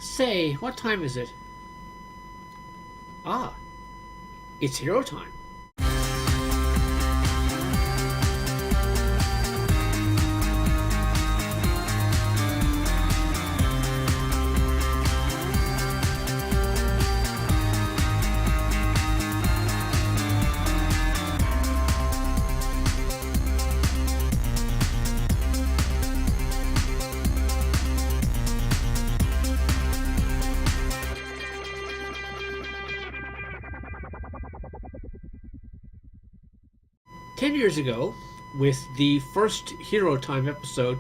Say, what time is it? Ah, it's hero time. Ten years ago, with the first Hero Time episode,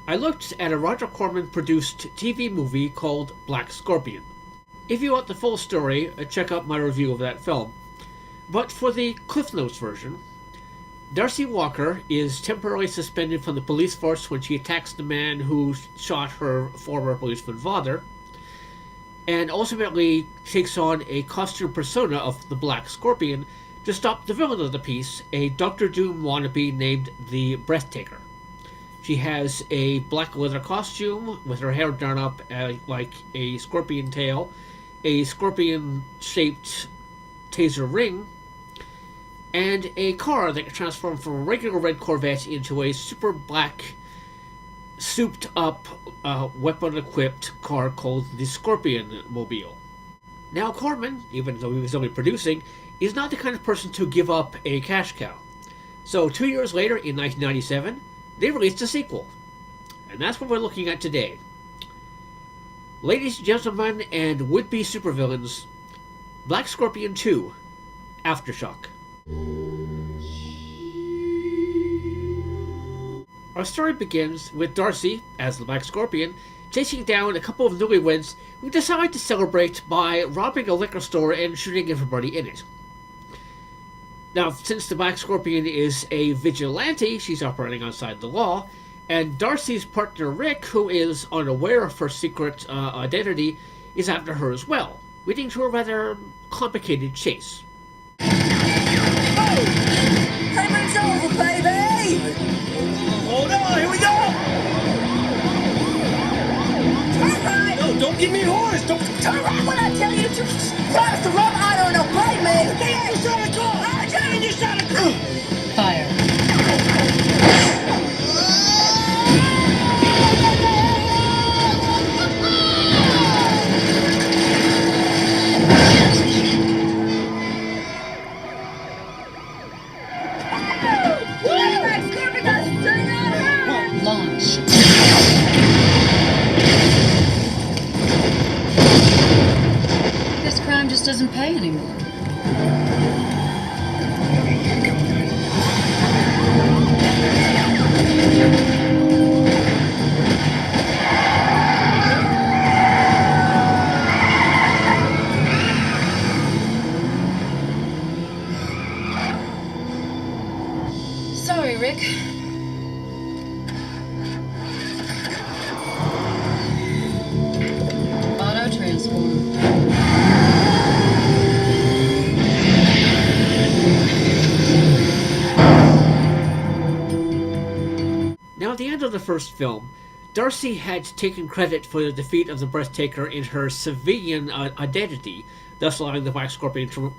I looked at a Roger Corman produced TV movie called Black Scorpion. If you want the full story, check out my review of that film. But for the Cliff Notes version, Darcy Walker is temporarily suspended from the police force when she attacks the man who shot her former policeman father, and ultimately takes on a costume persona of the Black Scorpion to stop the villain of the piece, a Doctor Doom wannabe named the Breathtaker. She has a black leather costume with her hair done up like a scorpion tail, a scorpion-shaped taser ring, and a car that can transform from a regular red Corvette into a super black, souped-up, weapon-equipped car called the Scorpion Mobile. Now Corman, even though he was only producing, is not the kind of person to give up a cash cow. So 2 years later, in 1997, they released a sequel. And that's what we're looking at today. Ladies and gentlemen and would-be supervillains, Black Scorpion 2, Aftershock. Our story begins with Darcy, as the Black Scorpion, chasing down a couple of newlyweds who decide to celebrate by robbing a liquor store and shooting everybody in it. Now, since the Black Scorpion is a vigilante, she's operating outside the law, and Darcy's partner Rick, who is unaware of her secret identity, is after her as well, leading to a rather complicated chase. Payment's over, baby! Hold on, here we go! Turn right! No, don't give me a horse! Don't Turn right when I tell you to! Promise to rub out on a blade, man! Hey, you shot a car! Hey, you shot a car! Fire. Launch. This crime just doesn't pay anymore. Sorry, Rick. Auto transform. Now, at the end of the first film, Darcy had taken credit for the defeat of the Breathtaker in her civilian identity, thus allowing the Black Scorpion to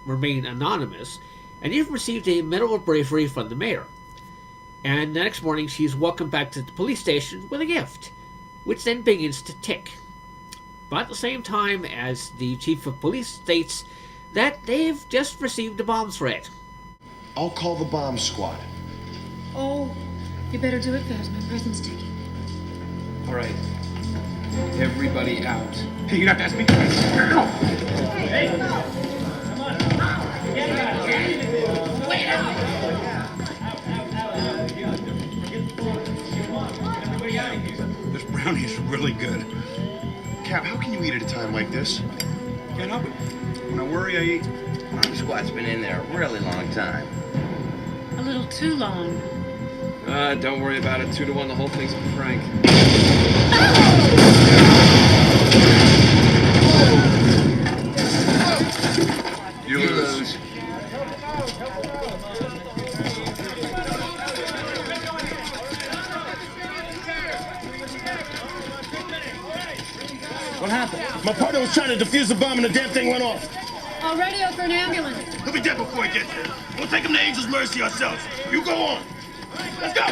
remain anonymous, and even received a Medal of Bravery from the mayor. And the next morning, she's welcomed back to the police station with a gift, which then begins to tick. But at the same time, as the chief of police states that they've just received a bomb threat. I'll call the bomb squad. Oh, you better do it fast. My present's ticking. All right. Everybody out. Hey, you're not asking me twice. Hey! Come on. Wait out! Everybody out of here. This brownie's really good. Cap, how can you eat at a time like this? Can't help it. When I worry, I eat. Bomb squad's been in there a really long time. A little too long. Don't worry about it. 2-1, the whole thing's a prank. You lose. What happened? My partner was trying to defuse the bomb and the damn thing went off. I'll radio for an ambulance. He'll be dead before he gets there. We'll take him to Angel's Mercy ourselves. You go on. Let's go!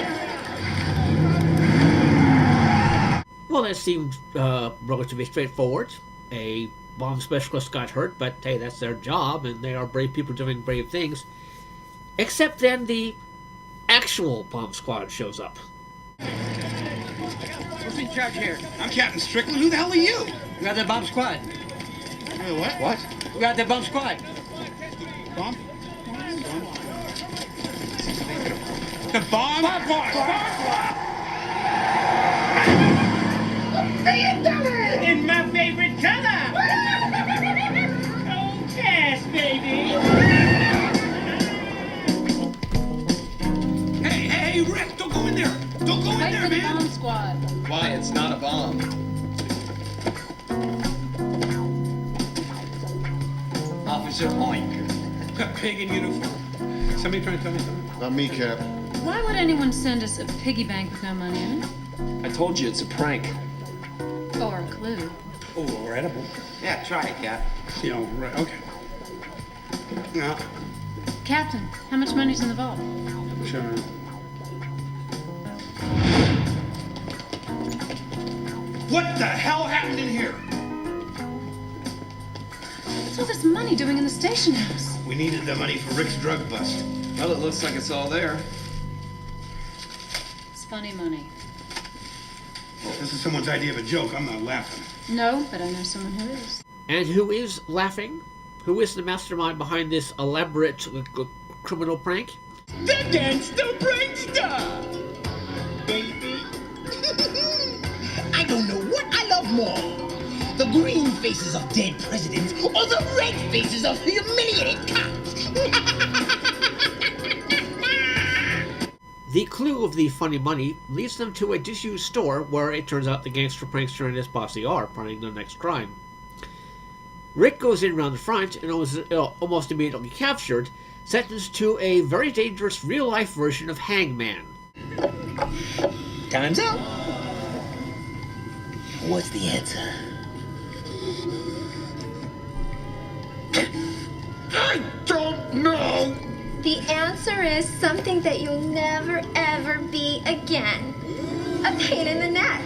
Well, that seemed relatively straightforward. A bomb specialist got hurt, but hey, that's their job, and they are brave people doing brave things. Except then the actual bomb squad shows up. Who's in charge here? I'm Captain Strickland. Who the hell are you? We are the bomb squad. What? What? We are the bomb squad. Bomb? The bomb? Bomb squad! In my favorite color! Oh, yes, baby! Hey, Rick, don't go in there. Don't go in Wait there, for the man. bomb squad. Why? It's not a bomb. Officer Oink. A pig in uniform. Somebody trying to tell me something? Not me, Cap. Why would anyone send us a piggy bank with no money in it? I told you it's a prank. Or a clue. Oh, or edible. Yeah, try it, Cap. You know, right, okay. Yeah, Captain, how much money's in the vault? sure. What the hell happened in here? What's all this money doing in the station house? We needed the money for Rick's drug bust. Well, it looks like it's all there. It's funny money. If this is someone's idea of a joke, I'm not laughing. No, but I know someone who is. And who is laughing? Who is the mastermind behind this elaborate criminal prank? The gangster prankster! Baby. I don't know what I love more. The green faces of dead presidents or the red faces of humiliated cops. The clue of the funny money leads them to a disused store where it turns out the gangster prankster and his posse are planning their next crime. Rick goes in around the front and was almost immediately captured, sentenced to a very dangerous real-life version of Hangman. Time's up. What's the answer? I don't know. The answer is something that you'll never ever be again. A pain in the neck.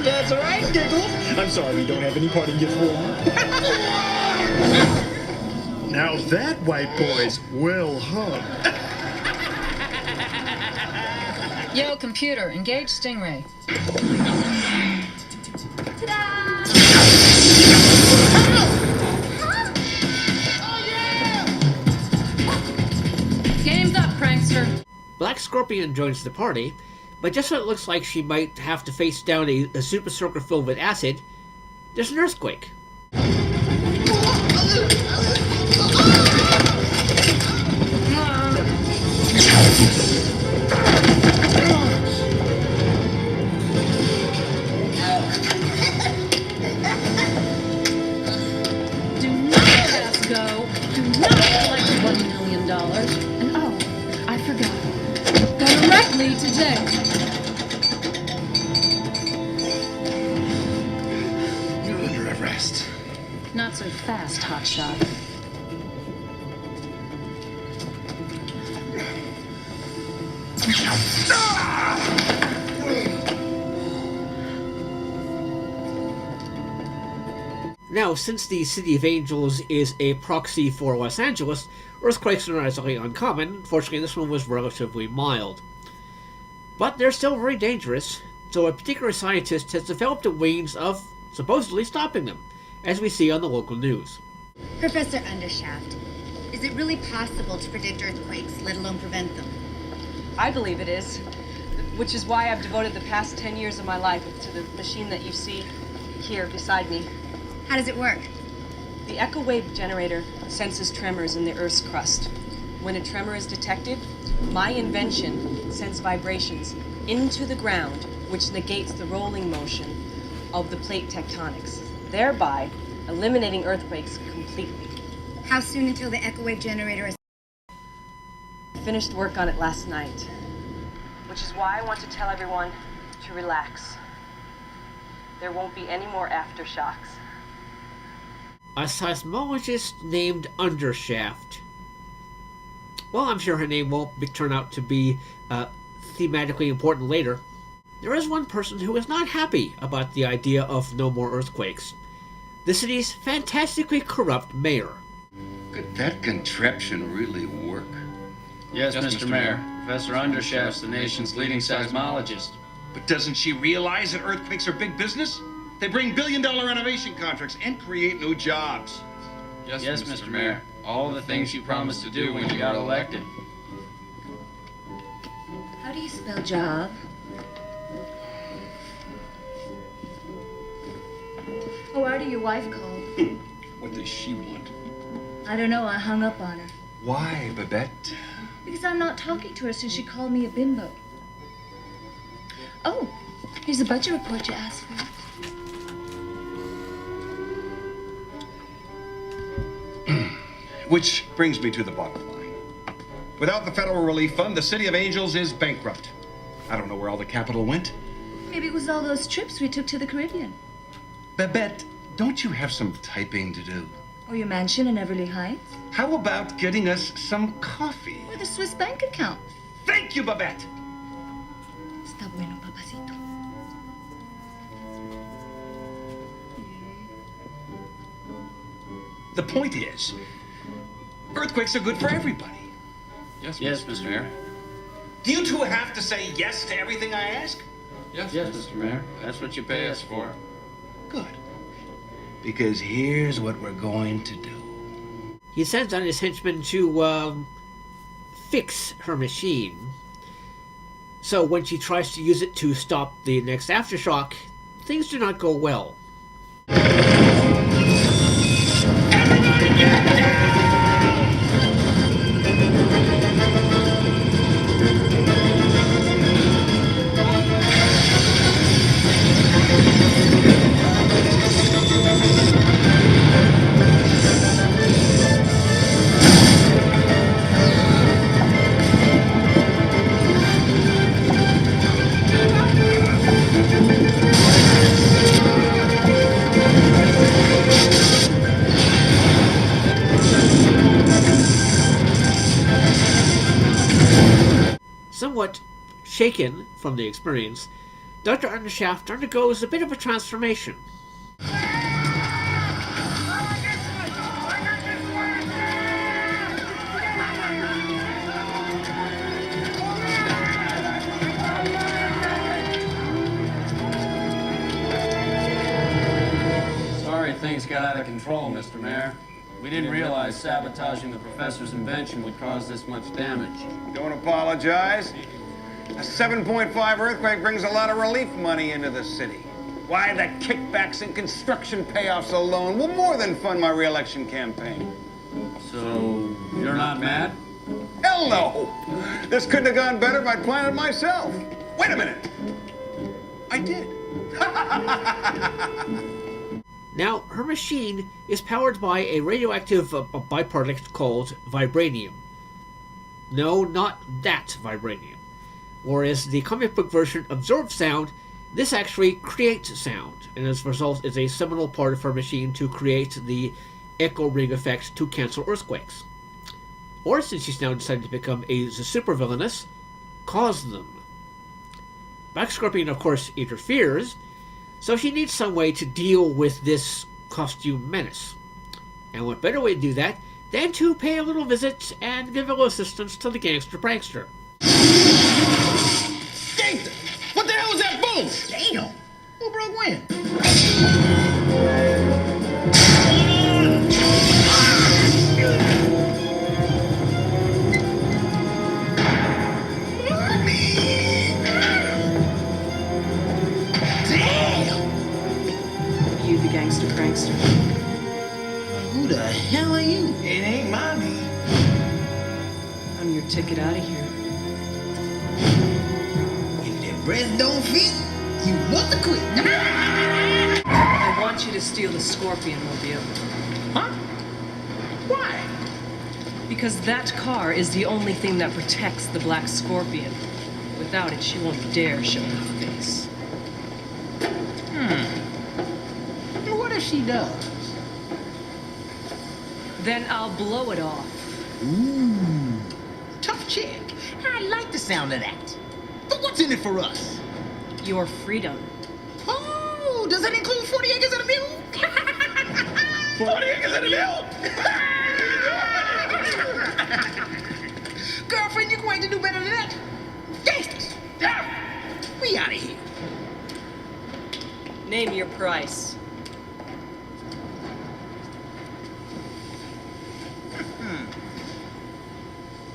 That's right, Giggles. I'm sorry we don't have any parting gifts for you. Now that white boy's well hung. Yo, computer, engage Stingray. Ta-da! Game's up, prankster. Black Scorpion joins the party, but just when it looks like she might have to face down a super soaker filled with acid, there's an earthquake. Do not pass go. Do not collect $1 million. And oh, I forgot. Go directly to jail. You're under arrest. Not so fast, hotshot. Now, since the City of Angels is a proxy for Los Angeles, earthquakes are not exactly uncommon. Fortunately, this one was relatively mild. But they're still very dangerous, so a particular scientist has developed a means of supposedly stopping them, as we see on the local news. Professor Undershaft, is it really possible to predict earthquakes, let alone prevent them? I believe it is, which is why I've devoted the past 10 years of my life to the machine that you see here beside me. How does it work? The echo wave generator senses tremors in the Earth's crust. When a tremor is detected, my invention sends vibrations into the ground, which negates the rolling motion of the plate tectonics, thereby eliminating earthquakes completely. How soon until the echo wave generator is... I finished work on it last night. Which is why I want to tell everyone to relax. There won't be any more aftershocks. A seismologist named Undershaft. Well, I'm sure her name won't turn out to be thematically important later. There is one person who is not happy about the idea of no more earthquakes. The city's fantastically corrupt mayor. Could that contraption really work? Yes, Mr. Mayor. Professor Undershaft's the nation's leading seismologist. But doesn't she realize that earthquakes are big business? They bring billion-dollar renovation contracts and create new jobs. Yes, Mr. Mayor. All the things you promised to do when you got elected. How do you spell job? Oh, Artie, your wife called. What does she want? I don't know, I hung up on her. Why, Babette? Because I'm not talking to her since she called me a bimbo. Oh, here's the budget report you asked for. Which brings me to the bottom line. Without the federal relief fund, the City of Angels is bankrupt. I don't know where all the capital went. Maybe it was all those trips we took to the Caribbean. Babette, don't you have some typing to do? Or your mansion in Everly Heights. How about getting us some coffee? Or the Swiss bank account. Thank you, Babette! Está bueno, papacito. The point is, earthquakes are good for everybody. Yes, Mr. Mayor. Do you two have to say yes to everything I ask? Yes, Mr. Mayor. That's what you pay us for. Good. Because here's what we're going to do. He sends on his henchmen to fix her machine. So when she tries to use it to stop the next aftershock, things do not go well. Everybody get down! Somewhat shaken from the experience, Dr. Undershaft undergoes a bit of a transformation. Sorry things got out of control, Mr. Mayor. We didn't realize sabotaging the professor's invention would cause this much damage. Don't apologize. A 7.5 earthquake brings a lot of relief money into the city. Why, the kickbacks and construction payoffs alone will more than fund my re-election campaign. So, you're not mad? Hell no! This couldn't have gone better if I'd planned it myself. Wait a minute. I did. Now, her machine is powered by a radioactive byproduct called vibranium. No, not that vibranium. Whereas the comic book version absorbs sound, this actually creates sound, and as a result is a seminal part of her machine to create the echo ring effect to cancel earthquakes. Or, since she's now decided to become a super villainous, cause them. Black Scorpion, of course, interferes, so she needs some way to deal with this costume menace. And what better way to do that than to pay a little visit and give a little assistance to the gangster prankster. Gangster! What the hell was that boom? Damn! Who broke when? You the gangster prankster. Who the hell are you? It ain't mommy. I'm your ticket out of here. If the breast don't fit, you must have quit. I want you to steal the Scorpion mobile. Huh? Why? Because that car is the only thing that protects the Black Scorpion. Without it, she won't dare show her face. What if she does? Then I'll blow it off. Ooh, tough chick. I like the sound of that. But what's in it for us? Your freedom. Oh, does that include 40 acres and a mule? 40 acres and a mule! Girlfriend, you're going to do better than that. Gangsters! We out of here. Name your price.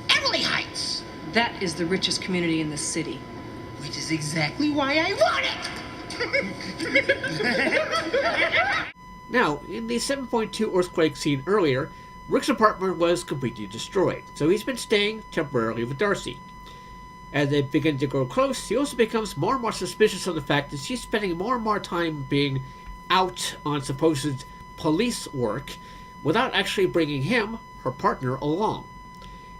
Everly Heights! That is the richest community in the city. Which is exactly why I want it! Now, in the 7.2 earthquake seen earlier, Rick's apartment was completely destroyed, so he's been staying temporarily with Darcy. As they begin to grow close, he also becomes more and more suspicious of the fact that she's spending more and more time being out on supposed police work without actually bringing him, her partner, along.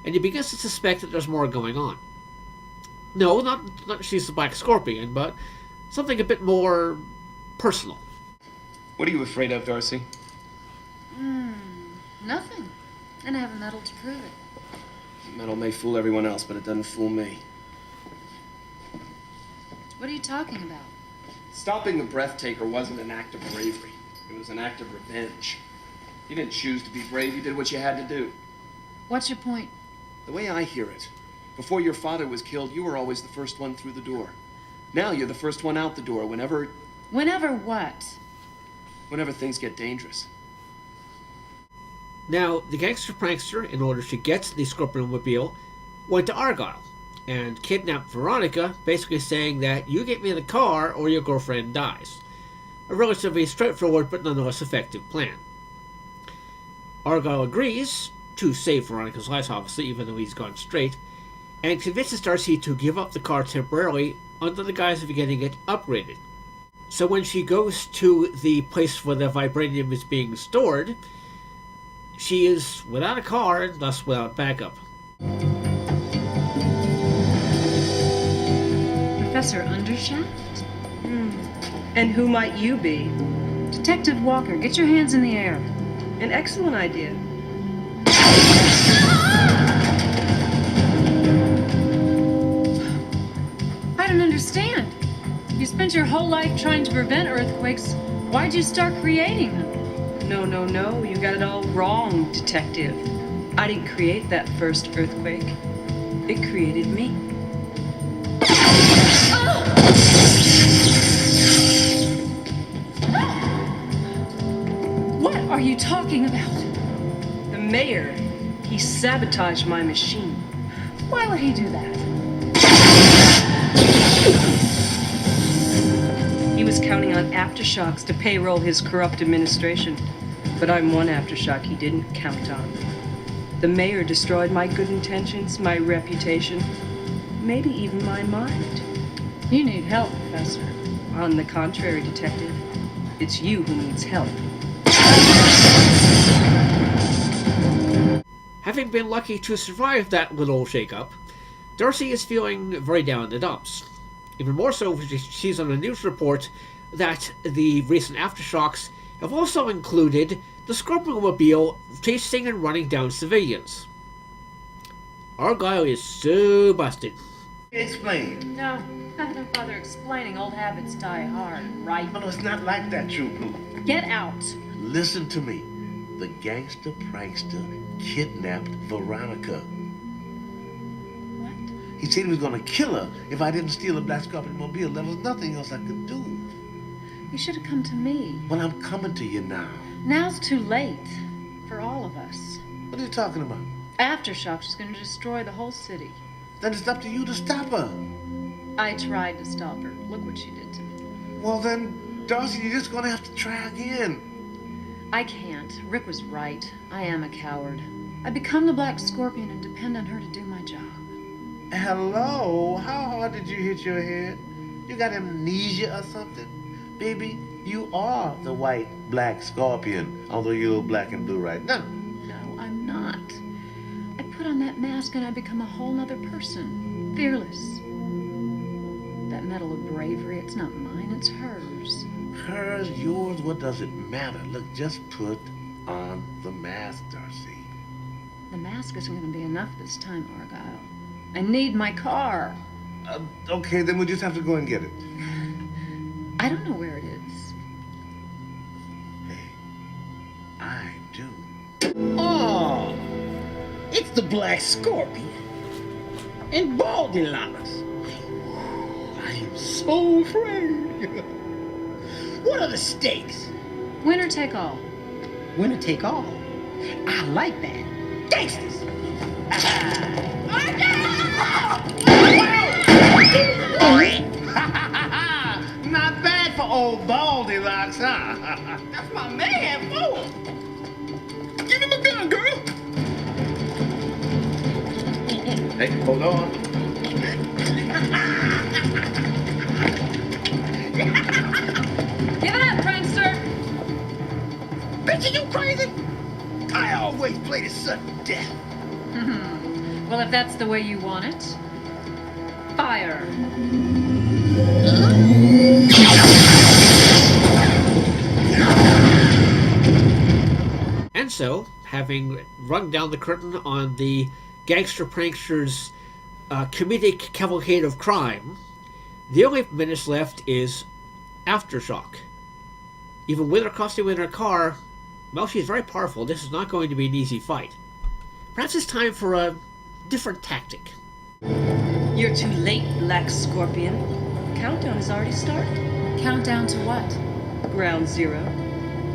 And he begins to suspect that there's more going on. No, not she's the Black Scorpion, but something a bit more personal. What are you afraid of, Darcy? Nothing. And I have a medal to prove it. The medal may fool everyone else, but it doesn't fool me. What are you talking about? Stopping the Breathtaker wasn't an act of bravery. It was an act of revenge. You didn't choose to be brave, you did what you had to do. What's your point? The way I hear it, before your father was killed, you were always the first one through the door. Now you're the first one out the door whenever... Whenever what? Whenever things get dangerous. Now, the gangster prankster, in order to get the Scorpion-mobile, went to Argyle and kidnapped Veronica, basically saying that you get me the car or your girlfriend dies. A relatively straightforward but nonetheless effective plan. Argyle agrees, to save Veronica's life obviously, even though he's gone straight, and convinces Darcy to give up the car temporarily under the guise of getting it upgraded. So when she goes to the place where the vibranium is being stored, she is without a car and thus without backup. Professor Undershaft? And who might you be? Detective Walker, get your hands in the air. An excellent idea. I don't understand. You spent your whole life trying to prevent earthquakes. Why'd you start creating them? No. You got it all wrong, Detective. I didn't create that first earthquake. It created me. What are you talking about? The mayor, he sabotaged my machine. Why would he do that? He was counting on aftershocks to payroll his corrupt administration. But I'm one aftershock he didn't count on. The mayor destroyed my good intentions, my reputation, maybe even my mind. You need help, Professor. On the contrary, Detective, it's you who needs help. Having been lucky to survive that little shake-up, Darcy is feeling very down in the dumps. Even more so when she sees on a news report that the recent aftershocks have also included the Scorpion-mobile chasing and running down civilians. Argyle is so busted. Explain. No, don't bother explaining. Old habits die hard, right? No, it's not like that, True Blue. Get out. Listen to me. The gangster prankster kidnapped Veronica. What? He said he was gonna kill her if I didn't steal a Black Scorpion mobile. There was nothing else I could do. You should have come to me. Well, I'm coming to you now. Now's too late. For all of us. What are you talking about? Aftershocks is going to destroy the whole city. Then it's up to you to stop her. I tried to stop her. Look what she did to me. Well then, Darcy, you're just gonna have to try again. I can't. Rick was right. I am a coward. I become the Black Scorpion and depend on her to do my job. Hello? How hard did you hit your head? You got amnesia or something? Baby, you are the white Black Scorpion, although you're black and blue right now. No, I'm not. I put on that mask and I become a whole nother person. Fearless. Medal of Bravery. It's not mine, it's hers. Hers, yours, what does it matter? Look, just put on the mask, Darcy. The mask isn't going to be enough this time, Argyle. I need my car. Okay, then we'll just have to go and get it. I don't know where it is. Hey, I do. Oh, it's the Black Scorpion and Baldilocks. I am so afraid. What are the stakes? Winner take all. Winner take all. I like that. Gangsters. Not bad for old Baldilocks, huh? That's my man, fool. Give him a gun, girl. Hey, hold on. Give it up, prankster! Bitch, are you crazy? I always play to sudden death. Well, if that's the way you want it, fire. And so, having rung down the curtain on the gangster prankster's comedic cavalcade of crime, the only menace left is Aftershock. Even with her costume in her car, well, she's very powerful. This is not going to be an easy fight. Perhaps it's time for a different tactic. You're too late, Black Scorpion. Countdown has already started. Countdown to what? Ground Zero.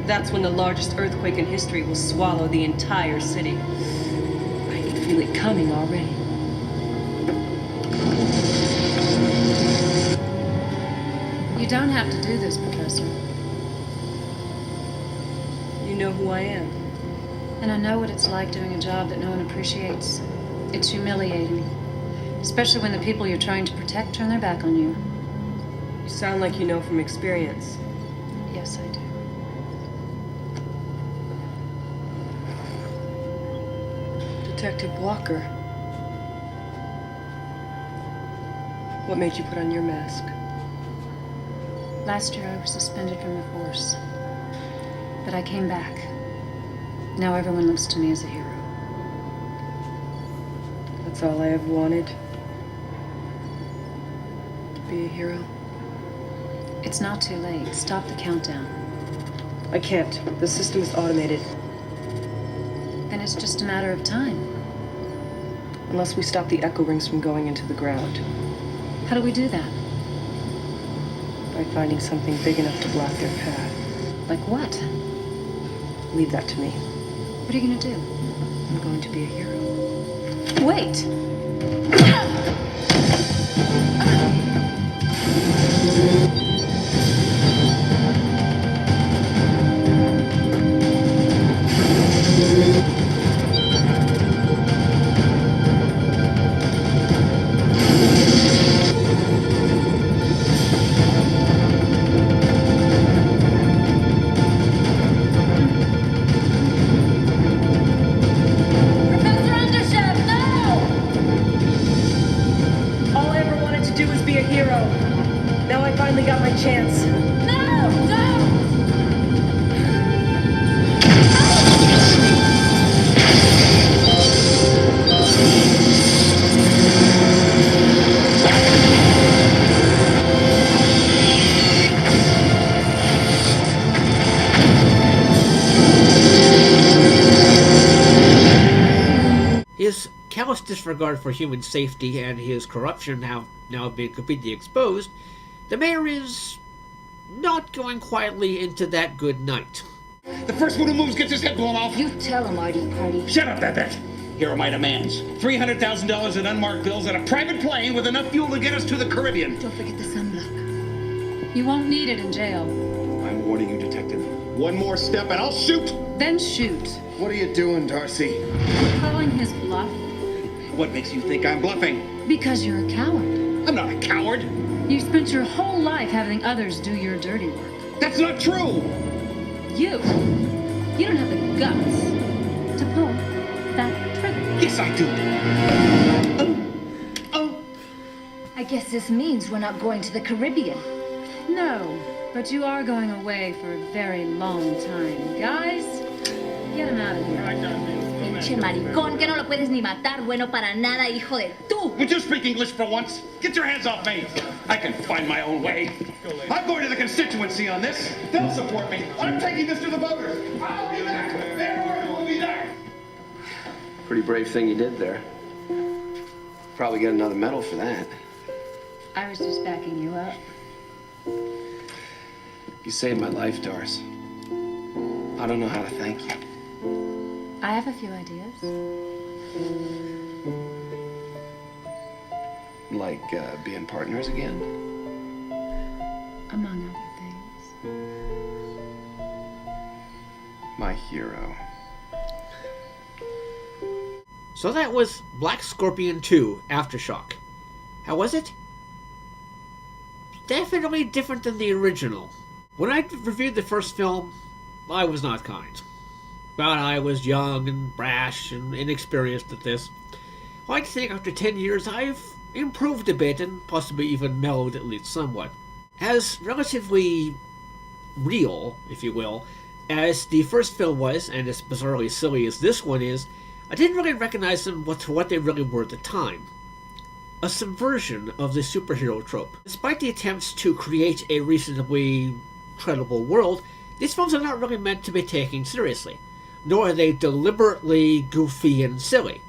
That's when the largest earthquake in history will swallow the entire city. I can feel it coming already. You don't have to do this, Professor. You know who I am. And I know what it's like doing a job that no one appreciates. It's humiliating. Especially when the people you're trying to protect turn their back on you. You sound like you know from experience. Yes, I do. Detective Walker. What made you put on your mask? Last year I was suspended from the force. But I came back. Now everyone looks to me as a hero. That's all I ever wanted. To be a hero. It's not too late. Stop the countdown. I can't. The system is automated. Then it's just a matter of time. Unless we stop the echo rings from going into the ground. How do we do that? By finding something big enough to block their path. Like what? Leave that to me. What are you gonna do? I'm going to be a hero. Wait! Chance. No! Don't! His callous disregard for human safety and his corruption have now been completely exposed. The mayor is not going quietly into that good night. The first one who moves gets his head blown off. You tell him, Artie Party. Shut up, Babette. Here are my demands. $300,000 in unmarked bills and a private plane with enough fuel to get us to the Caribbean. Don't forget the sunblock. You won't need it in jail. I'm warning you, Detective. One more step and I'll shoot. Then shoot. What are you doing, Darcy? You're calling his bluff? What makes you think I'm bluffing? Because you're a coward. I'm not a coward. You spent your whole life having others do your dirty work. That's not true. You don't have the guts to pull that trigger. Yes, I do. I I guess this means we're not going to the Caribbean. No, but you are going away for a very long time. Guys, get him out of here. Pinche maricón, que no lo puedes ni matar, bueno para nada, hijo de tú. Would you speak English for once? Get your hands off me. I can find my own way. I'm going to the constituency on this. They'll support me. I'm taking this to the voters. I'll be back. Their word will be back. Pretty brave thing you did there. Probably get another medal for that. I was just backing you up. You saved my life, Doris. I don't know how to thank you. I have a few ideas. Like being partners again? Among other things. My hero. So that was Black Scorpion 2, Aftershock. How was it? Definitely different than the original. When I reviewed the first film, I was not kind. But I was young and brash and inexperienced at this. I like to think after 10 years I've improved a bit and possibly even mellowed at least somewhat. As relatively real, if you will, as the first film was, and as bizarrely silly as this one is, I didn't really recognize them for what they really were at the time. A subversion of the superhero trope. Despite the attempts to create a reasonably credible world, these films are not really meant to be taken seriously, nor are they deliberately goofy and silly.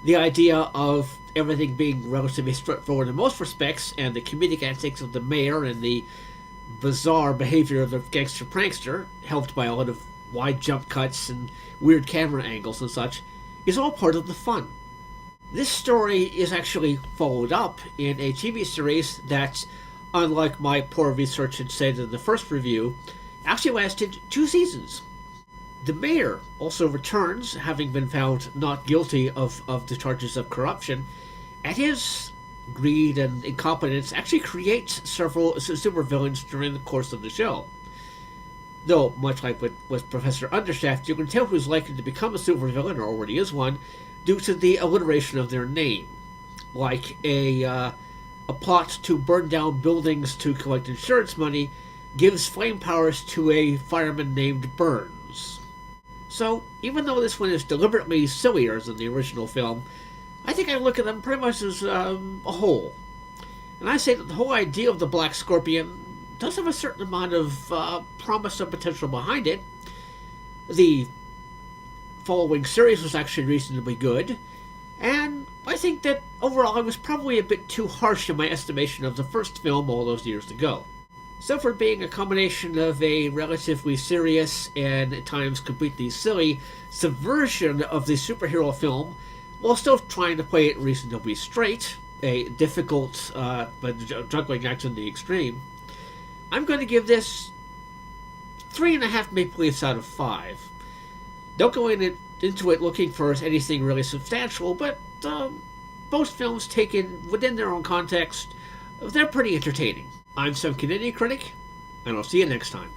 The idea of everything being relatively straightforward in most respects, and the comedic antics of the mayor and the bizarre behavior of the gangster prankster, helped by a lot of wide jump cuts and weird camera angles and such, is all part of the fun. This story is actually followed up in a TV series that, unlike my poor research had said in the first review, actually lasted 2 seasons. The mayor also returns, having been found not guilty of the charges of corruption, and his greed and incompetence actually creates several supervillains during the course of the show. Though, much like with Professor Undershaft, you can tell who's likely to become a supervillain, or already is one, due to the alliteration of their name. Like a plot to burn down buildings to collect insurance money gives flame powers to a fireman named Burns. So, even though this one is deliberately sillier than the original film, I think I look at them pretty much as a whole. And I say that the whole idea of the Black Scorpion does have a certain amount of promise and potential behind it. The following series was actually reasonably good, and I think that overall I was probably a bit too harsh in my estimation of the first film all those years ago. So for being a combination of a relatively serious and at times completely silly subversion of the superhero film, while still trying to play it reasonably straight, a difficult but juggling act in the extreme, I'm going to give this 3.5 Maple Leafs out of 5. Don't go into it looking for anything really substantial, but both films taken within their own context, they're pretty entertaining. I'm some Canadian critic, and I'll see you next time.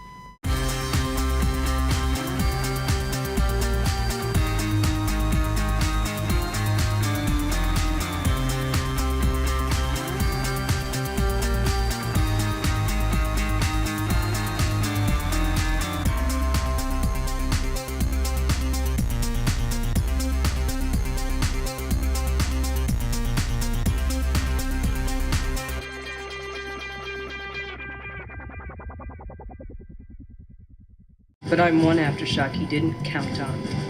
But I'm one aftershock he didn't count on.